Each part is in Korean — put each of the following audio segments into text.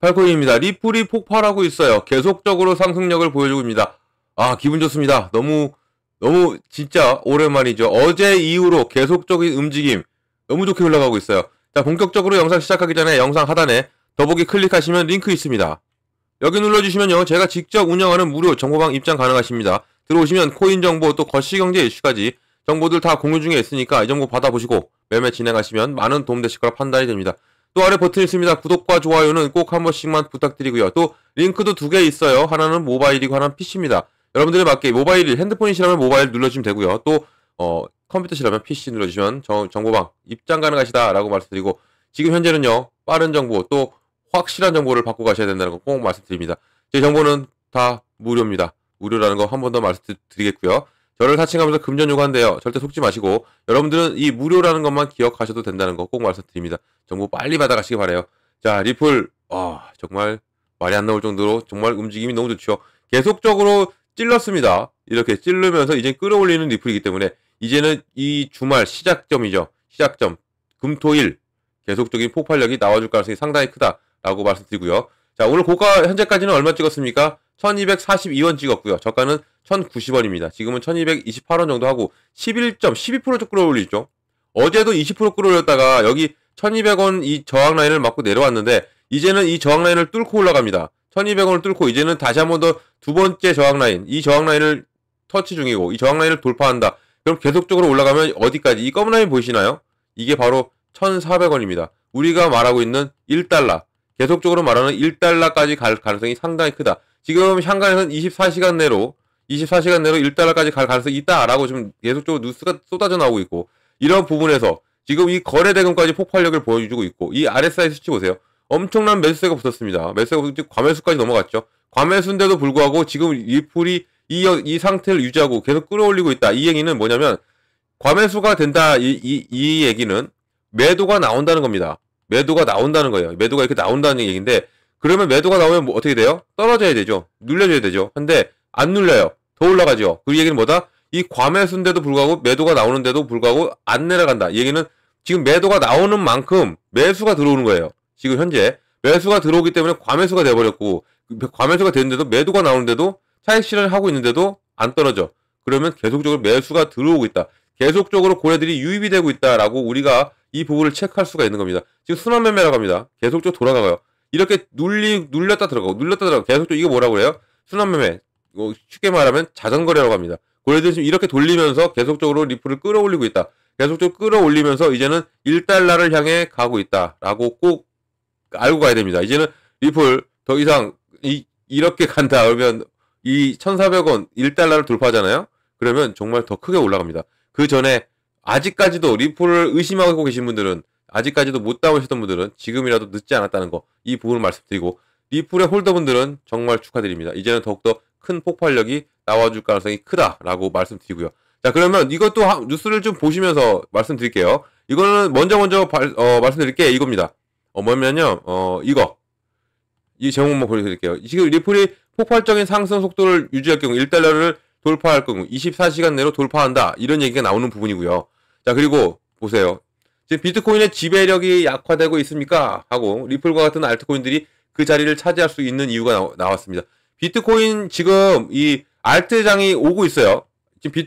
팔코인입니다. 리플이 폭발하고 있어요. 계속적으로 상승력을 보여주고 있습니다. 아, 기분 좋습니다. 너무 진짜 오랜만이죠. 어제 이후로 계속적인 움직임 너무 좋게 흘러가고 있어요. 자, 본격적으로 영상 시작하기 전에 영상 하단에 더보기 클릭하시면 링크 있습니다. 여기 눌러주시면요, 제가 직접 운영하는 무료 정보방 입장 가능하십니다. 들어오시면 코인 정보 또 거시경제 이슈까지 정보들 다 공유 중에 있으니까 이 정보 받아보시고 매매 진행하시면 많은 도움되실 거라 판단이 됩니다. 또 아래 버튼 있습니다. 구독과 좋아요는 꼭 한 번씩만 부탁드리고요. 또 링크도 2개 있어요. 하나는 모바일이고 하나는 PC입니다. 여러분들에 맞게 모바일이 핸드폰이시라면 모바일 눌러주시면 되고요. 또 컴퓨터시라면 PC 눌러주시면 정보방 입장 가능하시다 라고 말씀드리고, 지금 현재는요, 빠른 정보 또 확실한 정보를 받고 가셔야 된다는 거 꼭 말씀드립니다. 제 정보는 다 무료입니다. 무료라는 거 한 번 더 말씀드리겠고요. 저를 사칭하면서 금전 요구한대요. 절대 속지 마시고 여러분들은 이 무료라는 것만 기억하셔도 된다는 거 꼭 말씀드립니다. 정보 빨리 받아가시기 바라요. 자, 리플 정말 말이 안 나올 정도로 정말 움직임이 너무 좋죠. 계속적으로 찔렀습니다. 이렇게 찌르면서 이제 끌어올리는 리플이기 때문에 이제는 이 주말 시작점이죠. 시작점 금토일 계속적인 폭발력이 나와줄 가능성이 상당히 크다라고 말씀드리고요. 자, 오늘 고가 현재까지는 얼마 찍었습니까? 1242원 찍었고요. 저가는 1090원입니다. 지금은 1228원 정도 하고 12% 끌어올리죠. 어제도 20% 끌어올렸다가 여기 1200원 이 저항 라인을 맞고 내려왔는데 이제는 이 저항 라인을 뚫고 올라갑니다. 1200원을 뚫고 이제는 다시 한 번 더 두 번째 저항 라인, 이 저항 라인을 터치 중이고 이 저항 라인을 돌파한다. 그럼 계속적으로 올라가면 어디까지? 이 검은 라인 보이시나요? 이게 바로 1400원입니다. 우리가 말하고 있는 1달러, 계속적으로 말하는 1달러까지 갈 가능성이 상당히 크다. 지금 향간에서는 24시간 내로 1달러까지 갈 가능성이 있다라고 지금 계속적으로 뉴스가 쏟아져 나오고 있고, 이런 부분에서 지금 이 거래대금까지 폭발력을 보여주고 있고, 이 RSI 수치 보세요. 엄청난 매수세가 붙었습니다. 매수세가 붙고 과매수까지 넘어갔죠. 과매수인데도 불구하고 지금 리플이 이 상태를 유지하고 계속 끌어올리고 있다. 이 얘기는 뭐냐면 과매수가 된다. 이 얘기는 매도가 나온다는 겁니다. 매도가 나온다는 거예요. 매도가 이렇게 나온다는 얘기인데, 그러면 매도가 나오면 뭐 어떻게 돼요? 떨어져야 되죠. 눌려줘야 되죠. 근데 안 눌려요. 더 올라가죠. 그 얘기는 뭐다? 이 과매수인데도 불구하고 매도가 나오는데도 불구하고 안 내려간다. 이 얘기는 지금 매도가 나오는 만큼 매수가 들어오는 거예요. 지금 현재 매수가 들어오기 때문에 과매수가 돼버렸고, 과매수가 되는데도 매도가 나오는데도 차익 실현을 하고 있는데도 안 떨어져. 그러면 계속적으로 매수가 들어오고 있다. 계속적으로 고래들이 유입이 되고 있다라고 우리가 이 부분을 체크할 수가 있는 겁니다. 지금 순환매매라고 합니다. 계속적으로 돌아가요. 이렇게 눌렸다 들어가고 계속적으로, 이거 뭐라고 그래요? 순환매매. 쉽게 말하면 자전거래라고 합니다. 고래들이 지금 이렇게 돌리면서 계속적으로 리플을 끌어올리고 있다. 계속적으로 끌어올리면서 이제는 1달러를 향해 가고 있다라고 꼭 알고 가야 됩니다. 이제는 리플 더 이상 이렇게 간다 그러면 이 1400원 1달러를 돌파하잖아요. 그러면 정말 더 크게 올라갑니다. 그 전에 아직까지도 리플을 의심하고 계신 분들은, 아직까지도 못 담으셨던 분들은 지금이라도 늦지 않았다는 거, 이 부분을 말씀드리고, 리플의 홀더분들은 정말 축하드립니다. 이제는 더욱더 큰 폭발력이 나와줄 가능성이 크다라고 말씀드리고요. 자, 그러면 이것도 뉴스를 좀 보시면서 말씀드릴게요. 이거는 먼저 말씀드릴게 이겁니다. 뭐냐면요, 이 제목만 보여드릴게요. 지금 리플이 폭발적인 상승 속도를 유지할 경우 1달러를 돌파할 경우 24시간 내로 돌파한다. 이런 얘기가 나오는 부분이고요. 자, 그리고 보세요. 지금 비트코인의 지배력이 약화되고 있습니까? 하고 리플과 같은 알트코인들이 그 자리를 차지할 수 있는 이유가 나왔습니다. 비트코인 지금 이 알트장이 오고 있어요. 지금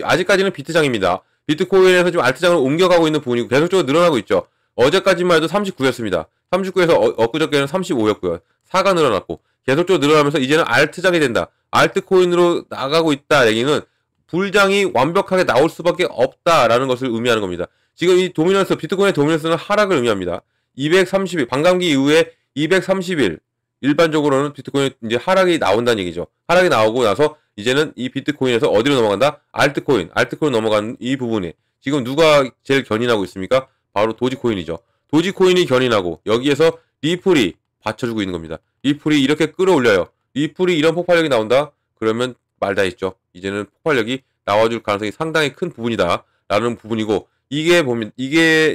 아직까지는 비트장입니다. 비트코인에서 지금 알트장으로 옮겨가고 있는 부분이고 계속적으로 늘어나고 있죠. 어제까지만 해도 39였습니다. 39에서 엊그저께는 35였고요. 4가 늘어났고 계속적으로 늘어나면서 이제는 알트장이 된다. 알트코인으로 나가고 있다. 얘기는 불장이 완벽하게 나올 수밖에 없다라는 것을 의미하는 겁니다. 지금 이 도미넌스, 비트코인의 도미넌스는 하락을 의미합니다. 230일, 반감기 이후에 230일, 일반적으로는 비트코인 이제 하락이 나온다는 얘기죠. 하락이 나오고 나서 이제는 이 비트코인에서 어디로 넘어간다? 알트코인 넘어가는 이 부분이 지금 누가 제일 견인하고 있습니까? 바로 도지코인이죠. 도지코인이 견인하고 여기에서 리플이 받쳐주고 있는 겁니다. 리플이 이렇게 끌어올려요. 리플이 이런 폭발력이 나온다? 그러면 말 다 했죠. 이제는 폭발력이 나와줄 가능성이 상당히 큰 부분이다 라는 부분이고, 이게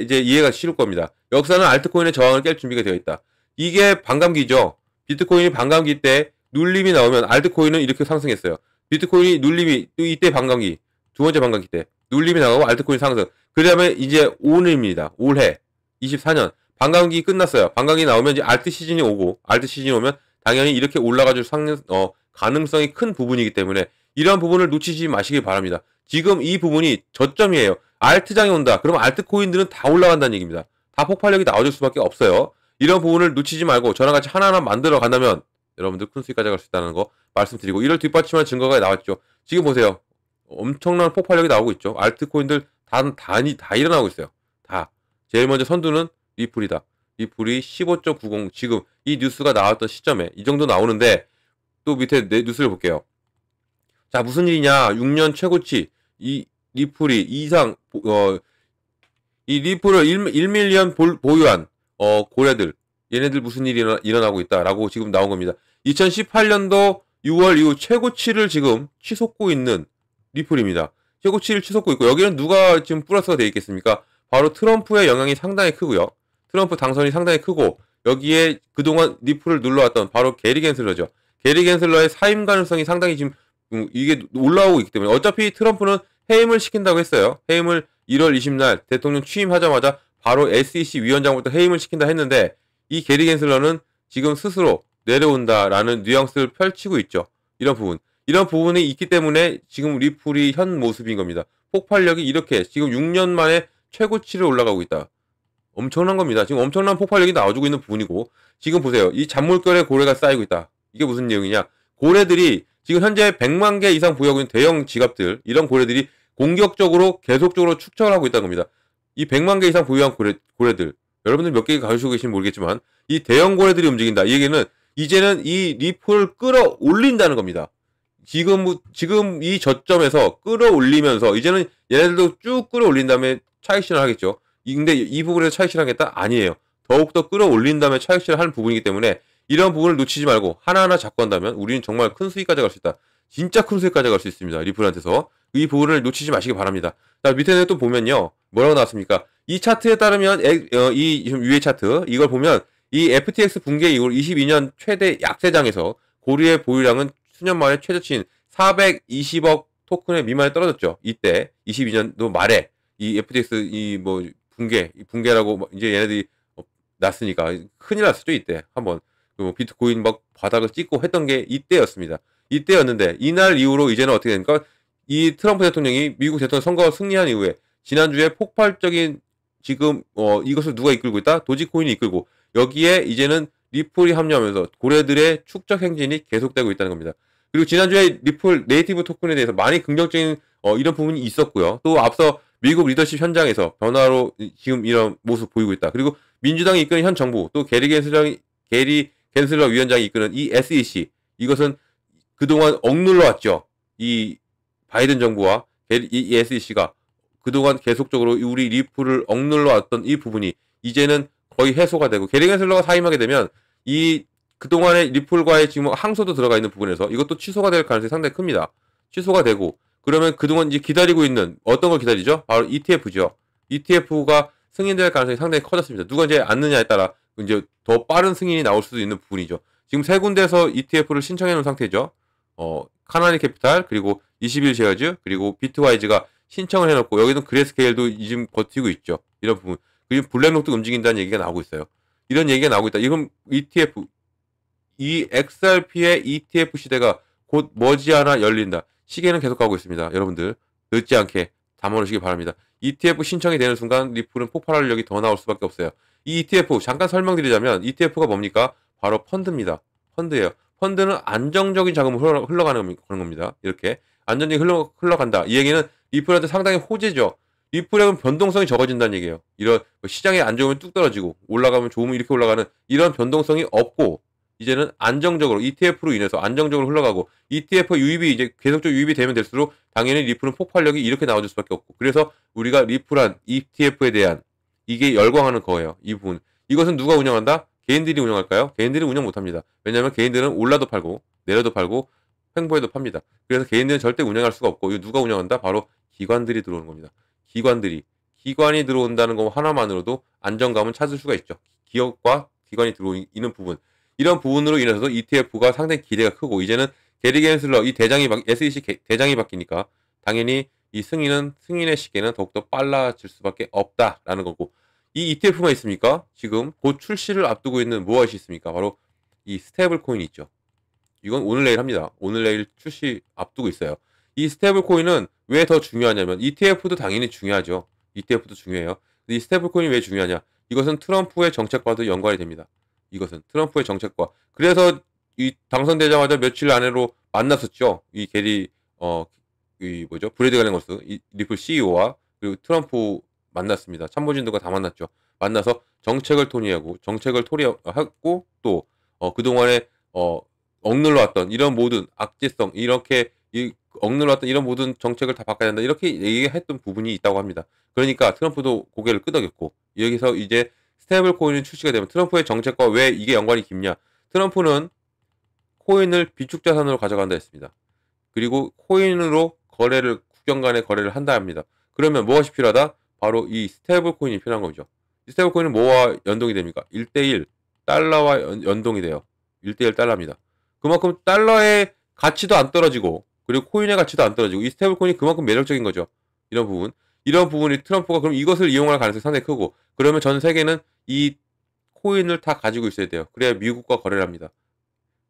이제 이해가 쉬울 겁니다. 역사는 알트코인의 저항을 깰 준비가 되어 있다. 이게 반감기죠. 비트코인이 반감기 때 눌림이 나오면 알트코인은 이렇게 상승했어요. 비트코인이 눌림이 이때 반감기, 두 번째 반감기 때 눌림이 나오고 알트코인 상승. 그 다음에 이제 오늘입니다. 올해 24년 반감기 끝났어요. 반감기 나오면 이제 알트 시즌이 오고, 알트 시즌이 오면 당연히 이렇게 올라가줄 가능성이 큰 부분이기 때문에 이러한 부분을 놓치지 마시길 바랍니다. 지금 이 부분이 저점이에요. 알트장이 온다. 그러면 알트 코인들은 다 올라간다는 얘기입니다. 다 폭발력이 나와줄 수밖에 없어요. 이런 부분을 놓치지 말고 저랑 같이 하나하나 만들어 간다면 여러분들 큰 수익 가져갈 수 있다는 거 말씀드리고, 이를 뒷받침한 증거가 나왔죠. 지금 보세요. 엄청난 폭발력이 나오고 있죠. 알트 코인들 다 일어나고 있어요. 다. 제일 먼저 선두는 리플이다. 리플이 15.90, 지금 이 뉴스가 나왔던 시점에 이 정도 나오는데, 또 밑에 내 뉴스를 볼게요. 자, 무슨 일이냐. 6년 최고치. 이 리플이 이 리플을 1밀리언 보유한 고래들, 얘네들 무슨 일이 일어나고 있다라고 지금 나온 겁니다. 2018년도 6월 이후 최고치를 지금 치솟고 있는 리플입니다. 최고치를 치솟고 있고, 여기는 누가 지금 플러스가 되어 있겠습니까? 바로 트럼프의 영향이 상당히 크고요. 트럼프 당선이 상당히 크고, 여기에 그동안 리플을 눌러왔던 바로 게리 겐슬러죠. 게리 겐슬러의 사임 가능성이 상당히 지금 이게 올라오고 있기 때문에, 어차피 트럼프는 해임을 시킨다고 했어요. 해임을 1월 20날 대통령 취임하자마자 바로 SEC 위원장부터 해임을 시킨다 했는데, 이 게리 겐슬러는 지금 스스로 내려온다라는 뉘앙스를 펼치고 있죠. 이런 부분이 있기 때문에 지금 리플이 현 모습인 겁니다. 폭발력이 이렇게 지금 6년 만에 최고치를 올라가고 있다. 엄청난 겁니다. 지금 엄청난 폭발력이 나와주고 있는 부분이고, 지금 보세요. 이 잔물결에 고래가 쌓이고 있다. 이게 무슨 내용이냐. 고래들이 지금 현재 100만 개 이상 보유하고 있는 대형 지갑들, 이런 고래들이 공격적으로 계속적으로 축적을 하고 있다는 겁니다. 이 100만 개 이상 보유한 고래들, 여러분들 몇 개 가지고 계신지 모르겠지만 이 대형 고래들이 움직인다. 이 얘기는 이제는 이 리플을 끌어올린다는 겁니다. 지금 이 저점에서 끌어올리면서 이제는 얘네들도 쭉 끌어올린 다음에 차익 실현을 하겠죠. 근데 이 부분에서 차익 실현하겠다? 아니에요. 더욱더 끌어올린 다음에 차익 실현을 하는 부분이기 때문에 이런 부분을 놓치지 말고 하나하나 잡고 한다면 우리는 정말 큰 수익 가져갈 수 있다. 진짜 큰 수익 가져갈 수 있습니다. 리플한테서. 이 부분을 놓치지 마시기 바랍니다. 자, 밑에 또 보면요. 뭐라고 나왔습니까? 이 차트에 따르면 이 위의 차트 이걸 보면 이 FTX 붕괴 이후 22년 최대 약세장에서 고리의 보유량은 수년 만에 최저치인 420억 토큰의 미만에 떨어졌죠. 이때 22년도 말에 이 FTX 붕괴라고 이제 얘네들이 났으니까 큰일 났었죠. 이때 한번 비트코인 막 바닥을 찍고 했던 게 이때였습니다. 이때였는데 이날 이후로 이제는 어떻게 됩니까? 이 트럼프 대통령이 미국 대통령 선거 승리한 이후에 지난주에 폭발적인 지금 이것을 누가 이끌고 있다? 도지코인이 이끌고, 여기에 이제는 리플이 합류하면서 고래들의 축적 행진이 계속되고 있다는 겁니다. 그리고 지난주에 리플 네이티브 토큰에 대해서 많이 긍정적인 이런 부분이 있었고요. 또 앞서 미국 리더십 현장에서 변화로 지금 이런 모습 보이고 있다. 그리고 민주당이 이끄는 현 정부, 또 게리 겐슬러 위원장이 이끄는 이 SEC, 이것은 그동안 억눌러 왔죠. 이 바이든 정부와 이 SEC가 그동안 계속적으로 우리 리플을 억눌러 왔던 이 부분이 이제는 거의 해소가 되고, 게리 겐슬러가 사임하게 되면 이 그동안의 리플과의 지금 항소도 들어가 있는 부분에서 이것도 취소가 될 가능성이 상당히 큽니다. 취소가 되고, 그러면 그동안 이제 기다리고 있는 어떤 걸 기다리죠? 바로 ETF죠. ETF가 승인될 가능성이 상당히 커졌습니다. 누가 이제 앉느냐에 따라 이제 더 빠른 승인이 나올 수도 있는 부분이죠. 지금 세 군데에서 ETF를 신청해 놓은 상태죠. 카나리 캐피탈, 그리고 21쉐어즈, 그리고 비트와이즈가 신청을 해놓고, 여기는 그레스케일도 지금 버티고 있죠. 이런 부분. 그리고 블랙록도 움직인다는 얘기가 나오고 있어요. 이런 얘기가 나오고 있다. 이건 ETF, 이 XRP의 ETF 시대가 곧 머지않아 열린다. 시계는 계속 가고 있습니다. 여러분들 늦지 않게 담아놓으시기 바랍니다. ETF 신청이 되는 순간 리플은 폭발력이 더 나올 수밖에 없어요. 이 ETF 잠깐 설명드리자면, ETF가 뭡니까? 바로 펀드입니다. 펀드예요. 펀드는 안정적인 자금을 흘러가는 겁니다. 이렇게 안정적인 흘러간다. 이 얘기는 리플한테 상당히 호재죠. 리플의 변동성이 적어진다는 얘기예요. 이런 시장이 안 좋으면 뚝 떨어지고 올라가면 좋으면 이렇게 올라가는 이런 변동성이 없고, 이제는 안정적으로 ETF로 인해서 안정적으로 흘러가고, ETF 유입이 이제 계속적 유입이 되면 될수록 당연히 리플은 폭발력이 이렇게 나와줄 수밖에 없고, 그래서 우리가 리플한 ETF에 대한 이게 열광하는 거예요. 이 부분. 이것은 누가 운영한다? 개인들이 운영할까요? 개인들이 운영 못합니다. 왜냐하면 개인들은 올라도 팔고 내려도 팔고 횡보해도 팝니다. 그래서 개인들은 절대 운영할 수가 없고, 이거 누가 운영한다? 바로 기관들이 들어오는 겁니다. 기관이 들어온다는 것 하나만으로도 안정감은 찾을 수가 있죠. 기업과 기관이 들어오는 부분, 이런 부분으로 인해서도 ETF가 상당히 기대가 크고, 이제는 게리 겐슬러 이 SEC 대장이 바뀌니까 당연히 이 승인의 시계는 더욱더 빨라질 수밖에 없다라는 거고, 이 ETF가 있습니까? 지금 곧 출시를 앞두고 있는 무엇이 있습니까? 바로 이 스테이블 코인이 있죠. 이건 오늘 내일 합니다. 오늘 내일 출시 앞두고 있어요. 이 스테이블 코인은 왜 더 중요하냐면 ETF도 당연히 중요하죠. ETF도 중요해요. 이 스테이블 코인이 왜 중요하냐? 이것은 트럼프의 정책과도 연관이 됩니다. 이것은 트럼프의 정책과. 그래서 이 당선되자마자 며칠 안으로 만났었죠. 이 게리 이 뭐죠? 브래드 가랭거스 이 리플 CEO와 그리고 트럼프 만났습니다. 참모진들과 다 만났죠. 만나서 정책을 토의하고 정책을 토의하고 또 그동안에 억눌러왔던 이런 모든 악재성 이렇게 억눌러왔던 이런 모든 정책을 다 바꿔야 된다 이렇게 얘기했던 부분이 있다고 합니다. 그러니까 트럼프도 고개를 끄덕였고 여기서 이제 스테이블 코인이 출시가 되면 트럼프의 정책과 왜 이게 연관이 깊냐? 트럼프는 코인을 비축 자산으로 가져간다 했습니다. 그리고 코인으로 국경 간의 거래를 한다 합니다. 그러면 무엇이 필요하다? 바로 이 스테이블 코인이 필요한 거죠. 이 스테이블 코인은 뭐와 연동이 됩니까? 1대1 달러와 연동이 돼요. 1대1 달러입니다. 그만큼 달러의 가치도 안 떨어지고 그리고 코인의 가치도 안 떨어지고 이 스테이블 코인이 그만큼 매력적인 거죠. 이런 부분이 트럼프가 그럼 이것을 이용할 가능성이 상당히 크고 그러면 전 세계는 이 코인을 다 가지고 있어야 돼요. 그래야 미국과 거래를 합니다.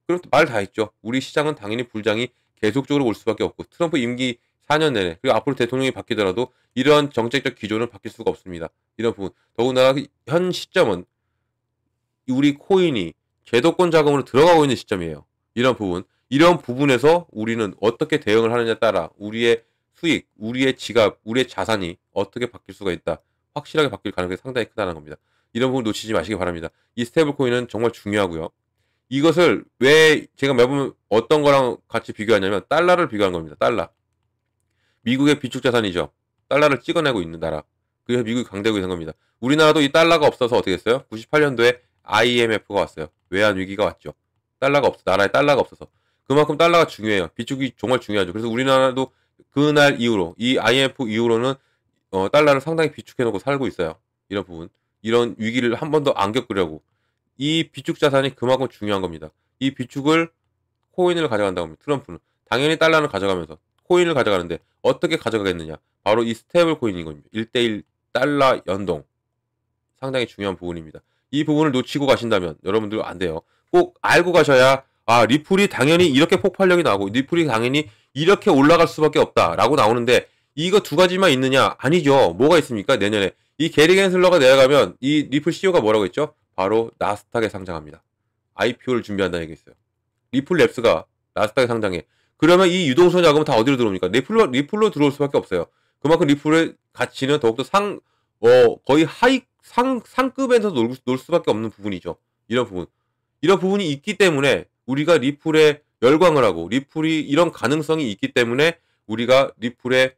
그럼 말 다 했죠. 우리 시장은 당연히 불장이 계속적으로 올 수밖에 없고 트럼프 임기 4년 내내 그리고 앞으로 대통령이 바뀌더라도 이런 정책적 기조는 바뀔 수가 없습니다. 이런 부분. 더군다나 현 시점은 우리 코인이 제도권 자금으로 들어가고 있는 시점이에요. 이런 부분에서 우리는 어떻게 대응을 하느냐에 따라 우리의 수익, 우리의 지갑, 우리의 자산이 어떻게 바뀔 수가 있다. 확실하게 바뀔 가능성이 상당히 크다는 겁니다. 이런 부분 놓치지 마시기 바랍니다. 이 스테이블 코인은 정말 중요하고요. 이것을 왜 제가 매번 어떤 거랑 같이 비교하냐면 달러를 비교한 겁니다. 달러. 미국의 비축 자산이죠. 달러를 찍어내고 있는 나라. 그래서 미국이 강대국이 된 겁니다. 우리나라도 이 달러가 없어서 어떻게 했어요? 98년도에 IMF가 왔어요. 외환 위기가 왔죠. 나라에 달러가 없어서. 그만큼 달러가 중요해요. 비축이 정말 중요하죠. 그래서 우리나라도 그날 이후로 이 IMF 이후로는 달러를 상당히 비축해 놓고 살고 있어요. 이런 부분. 이런 위기를 한 번도 안 겪으려고. 이 비축 자산이 그만큼 중요한 겁니다. 이 비축을 코인을 가져간다고 합니다. 트럼프는. 당연히 달러를 가져가면서 코인을 가져가는데 어떻게 가져가겠느냐. 바로 이 스테이블 코인인 겁니다. 1대1 달러 연동. 상당히 중요한 부분입니다. 이 부분을 놓치고 가신다면 여러분들 안 돼요. 꼭 알고 가셔야 리플이 당연히 이렇게 폭발력이 나오고 리플이 당연히 이렇게 올라갈 수밖에 없다라고 나오는데 이거 두 가지만 있느냐? 아니죠. 뭐가 있습니까? 내년에 이 게리 겐슬러가 내려가면 이 리플 CEO가 뭐라고 했죠? 바로 나스닥에 상장합니다. IPO를 준비한다는 얘기했어요. 리플랩스가 나스닥에 상장해. 그러면 이 유동성 자금은 다 어디로 들어옵니까? 리플로 들어올 수밖에 없어요. 그만큼 리플의 가치는 더욱더 거의 상급에서 놀 수밖에 없는 부분이죠. 이런 부분이 있기 때문에 우리가 리플에 열광을 하고 리플이 이런 가능성이 있기 때문에 우리가 리플에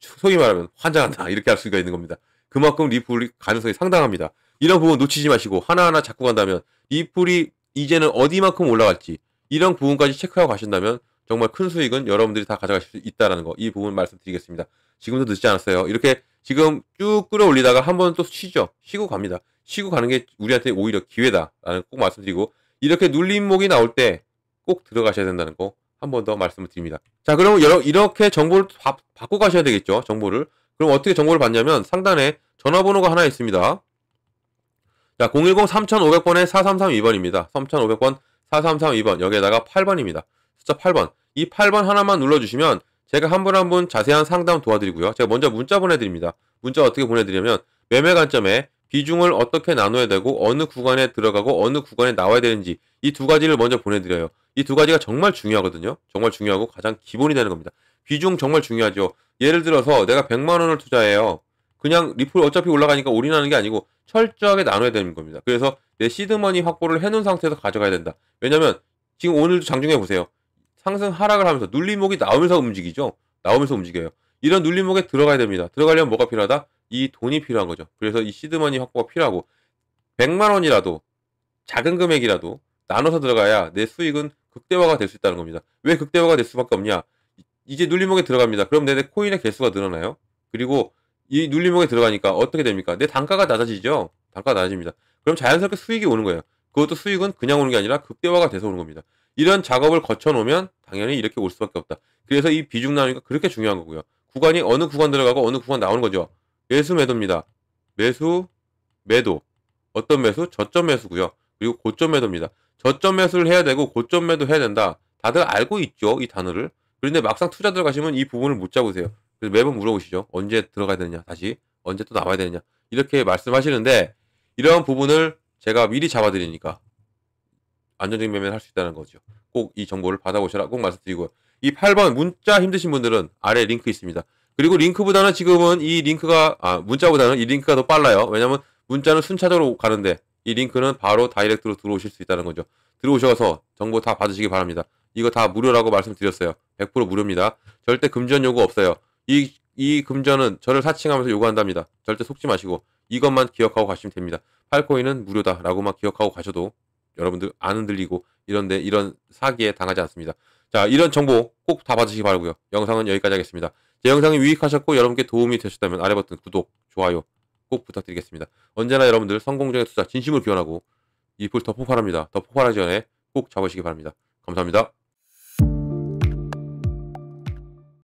소위 말하면 환장한다 이렇게 할 수가 있는 겁니다. 그만큼 리플이 가능성이 상당합니다. 이런 부분 놓치지 마시고 하나하나 잡고 간다면 리플이 이제는 어디만큼 올라갈지 이런 부분까지 체크하고 가신다면 정말 큰 수익은 여러분들이 다 가져가실 수 있다는 거 이 부분 말씀드리겠습니다. 지금도 늦지 않았어요. 이렇게 지금 쭉 끌어올리다가 한 번 또 쉬고 갑니다. 쉬고 가는 게 우리한테 오히려 기회다라는 꼭 말씀드리고 이렇게 눌림목이 나올 때 꼭 들어가셔야 된다는 거 한 번 더 말씀을 드립니다. 자, 그럼 이렇게 정보를 받고 가셔야 되겠죠. 정보를. 그럼 어떻게 정보를 받냐면 상단에 전화번호가 하나 있습니다. 자, 010-3500번에 4332번입니다. 3500번 4332번 여기에다가 8번입니다. 숫자 8번. 이 8번 하나만 눌러주시면 제가 한 분 한 분 자세한 상담 도와드리고요. 제가 먼저 문자 보내드립니다. 문자 어떻게 보내드리냐면 매매 관점에 비중을 어떻게 나눠야 되고 어느 구간에 들어가고 어느 구간에 나와야 되는지 이 두 가지를 먼저 보내드려요. 이 두 가지가 정말 중요하거든요. 정말 중요하고 가장 기본이 되는 겁니다. 비중 정말 중요하죠. 예를 들어서 내가 100만 원을 투자해요. 그냥 리플 어차피 올라가니까 올인하는 게 아니고 철저하게 나눠야 되는 겁니다. 그래서 내 시드머니 확보를 해놓은 상태에서 가져가야 된다. 왜냐면 지금 오늘도 장중에 보세요. 상승 하락을 하면서 눌림목이 나오면서 움직이죠. 나오면서 움직여요. 이런 눌림목에 들어가야 됩니다. 들어가려면 뭐가 필요하다? 이 돈이 필요한 거죠. 그래서 이 시드머니 확보가 필요하고 100만 원이라도 작은 금액이라도 나눠서 들어가야 내 수익은 극대화가 될 수 있다는 겁니다. 왜 극대화가 될 수밖에 없냐? 이제 눌림목에 들어갑니다. 그럼 내 코인의 개수가 늘어나요. 그리고 이 눌림목에 들어가니까 어떻게 됩니까? 내 단가가 낮아지죠. 단가가 낮아집니다. 그럼 자연스럽게 수익이 오는 거예요. 그것도 수익은 그냥 오는 게 아니라 극대화가 돼서 오는 겁니다. 이런 작업을 거쳐 놓으면 당연히 이렇게 올 수밖에 없다. 그래서 이 비중 나누기가 그렇게 중요한 거고요. 구간이 어느 구간 들어가고 어느 구간 나오는 거죠. 매수 매도입니다. 매수 매도. 어떤 매수? 저점 매수고요. 그리고 고점 매도입니다. 저점 매수를 해야 되고 고점 매도 해야 된다. 다들 알고 있죠, 이 단어를. 그런데 막상 투자 들어가시면 이 부분을 못 잡으세요. 그래서 매번 물어보시죠. 언제 들어가야 되느냐, 다시. 언제 또 나와야 되느냐. 이렇게 말씀하시는데, 이러한 부분을 제가 미리 잡아드리니까 안전적인 매매를 할 수 있다는 거죠. 꼭 이 정보를 받아보셔라 꼭 말씀드리고요. 이 8번 문자 힘드신 분들은 아래 링크 있습니다. 그리고 링크보다는 지금은 이 링크가 문자보다는 이 링크가 더 빨라요. 왜냐면 문자는 순차적으로 가는데 이 링크는 바로 다이렉트로 들어오실 수 있다는 거죠. 들어오셔서 정보 다 받으시기 바랍니다. 이거 다 무료라고 말씀드렸어요. 100% 무료입니다. 절대 금전 요구 없어요. 이 금전은 저를 사칭하면서 요구한답니다. 절대 속지 마시고 이것만 기억하고 가시면 됩니다. 팔코인은 무료다라고만 기억하고 가셔도 여러분들 안 흔들리고 이런 사기에 당하지 않습니다. 자, 이런 정보 꼭 다 받으시기 바라고요. 영상은 여기까지 하겠습니다. 제 영상이 유익하셨고 여러분께 도움이 되셨다면 아래 버튼 구독, 좋아요 꼭 부탁드리겠습니다. 언제나 여러분들 성공적인 투자 진심으로 기원하고 이 불 더 폭발합니다. 더 폭발하기 전에 꼭 잡으시기 바랍니다. 감사합니다.